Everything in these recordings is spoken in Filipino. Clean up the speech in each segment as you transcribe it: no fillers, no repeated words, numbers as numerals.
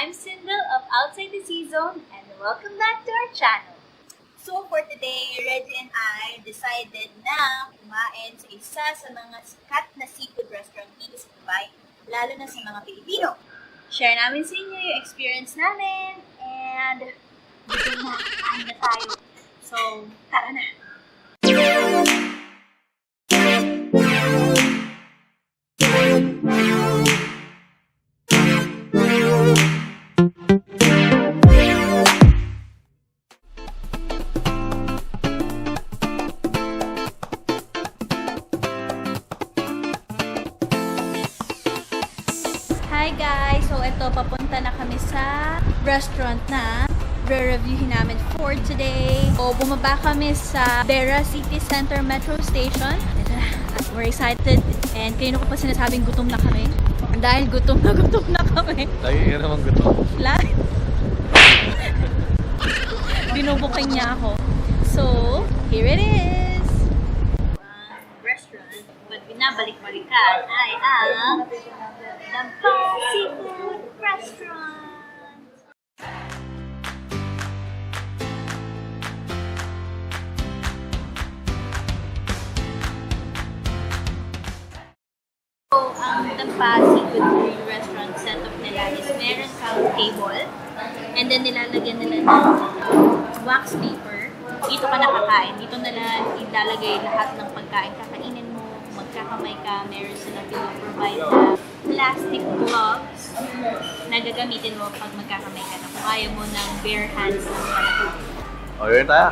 I'm Sindel of Outside the Sea Zone and welcome back to our channel. So for today, Reggie and I decided na kumain sa isa sa mga sikat na seafood restaurant dito sa Dubai, lalo na sa mga Pilipino. Share namin sa inyo yung experience namin and dito na, kain na tayo. So, tara na! Hi guys! So ito, papunta na kami sa restaurant na re-reviewin namin for today. So bumaba kami sa Beira City Center Metro Station. Ito na, we're excited and kanino ko pa sinasabing gutom na kami. Dahil gutom na kami. Lagi ka naman gutom. Lahat. Binubuking niya ako. So, here it is! Restaurant, but binabalik-balikan ay ang Dampa Seafood Restaurant. So, ang Dampa Seafood Grill Restaurant setup nila is meron kang table and then nilalagyan nila ng wax paper. Dito ka nakakain. Dito nila ilalagay lahat ng pagkain. Kakainin mo, magkakamay ka. Meron sila provide na plastic gloves na gagamitin mo pag magkakamay ka na. Kung ayaw mo ng bare hands lang talaga. O, yun tayo.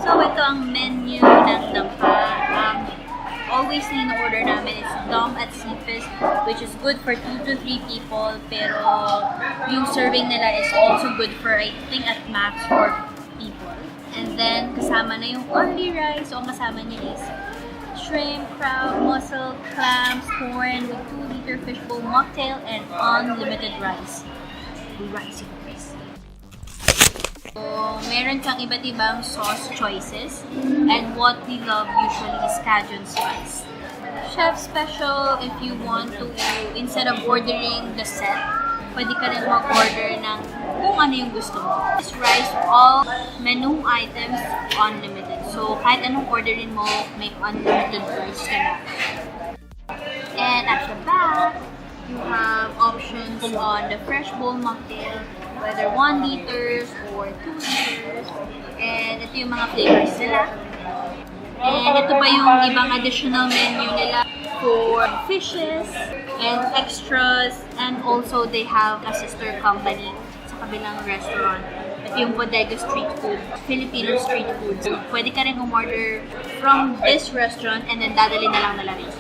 So, ito ang menu ng Dampa. Always na in-order namin is Dom at Seafish, which is good for 2 to 3 people. Pero yung serving nila is also good for, I think, at max 4 people. And then, kasama na yung only rice. So, ang kasama niya is shrimp, crab, mussel, clams, corn with 2-liter fishbowl mocktail, and unlimited rice. Rice. So, meron kang iba't ibang sauce choices. And what we love usually is Cajun spice. Chef special if you want to, instead of ordering the set, pwede ka rin mag-order ng kung ano yung gusto mo. This rice, all menu items, unlimited. So, kahit anong orderin mo, may unlimited rice ka na. And at the back, you have options on the fresh bowl mocktail, whether 1 liters or 2 liters. And ito yung mga flavors nila. And ito pa yung ibang additional menu nila for fishes and extras. And also they have a sister company sa kabilang restaurant. Ito yung Bodega Street Food, Filipino street food. So, pwede ka rin umorder from this restaurant and then dadali na lang nila rin.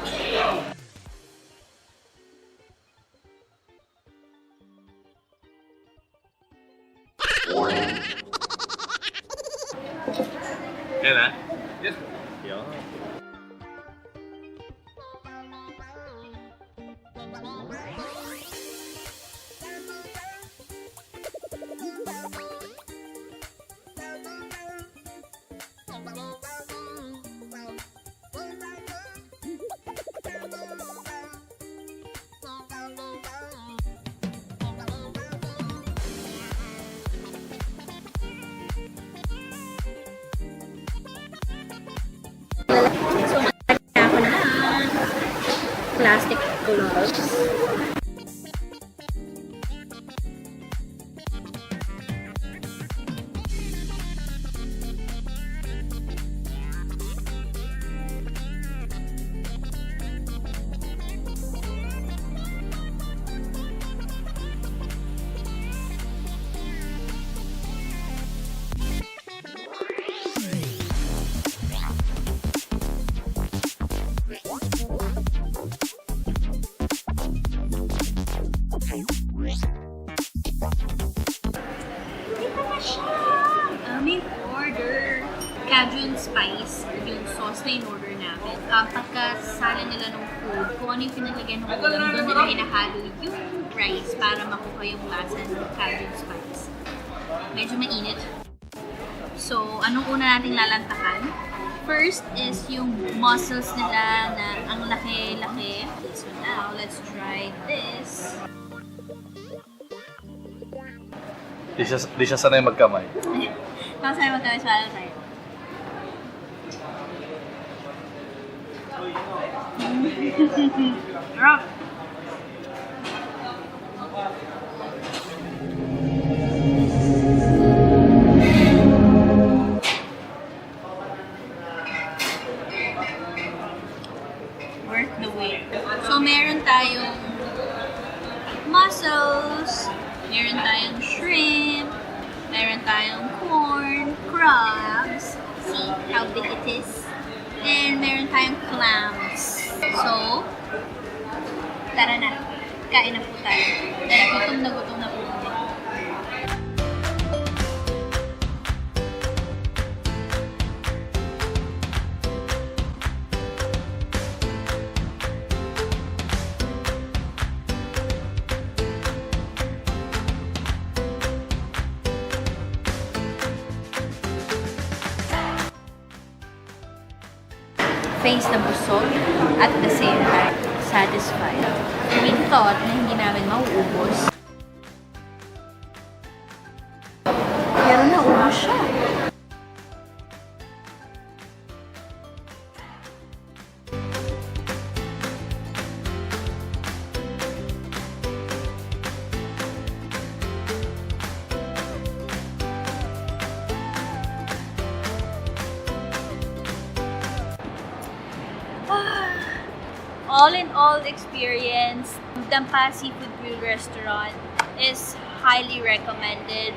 Yan ah? Yes. Yan. So, magkakita ako na plastic gloves. Aming order. Cajun spice, yung sauce na in-order namin. Pagkasala nila ng food, kung ano yung pinalagyan ng ulam, doon nila hinahalo yung rice para makuha yung lasa ng Cajun spice. Medyo mainit. So, anong una nating lalantakan? first is yung mussels nila na ang laki-laki. So now, let's try this. Di siya sanay magkamay. Tapos tayo magkawin sa tayo. Sarap! Worth the wait. So, meron tayong mussels, meron tayong shrimp, meron tayong corn, crabs, see how big it is, and meron tayong clams. So, tara na, kain na po tayo. Dahil gutom na po kami. Face na busog at the same time satisfied. We thought na hindi namin mauubos. Pero naubos siya. All in all experience, Dampa Seafood Grill Restaurant is highly recommended.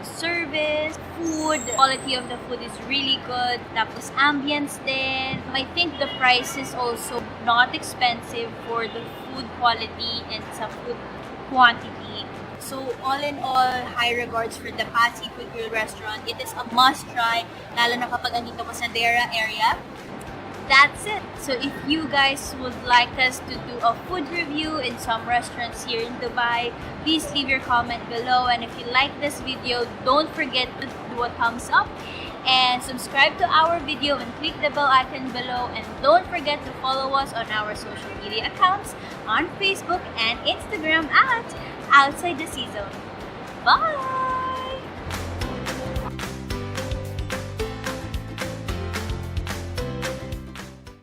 Service, food, quality of the food is really good. Tapos ambience din. I think the price is also not expensive for the food quality and sa food quantity. So, all in all, high regards for the Dampa Seafood Grill Restaurant. It is a must-try, lalo na kapag andito ka sa Dera area. That's it. So if you guys would like us to do a food review in some restaurants here in Dubai, please leave your comment below. And if you like this video, don't forget to do a thumbs up and subscribe to our video and click the bell icon below. And don't forget to follow us on our social media accounts on Facebook and Instagram at Outside the Sea Zone. Bye!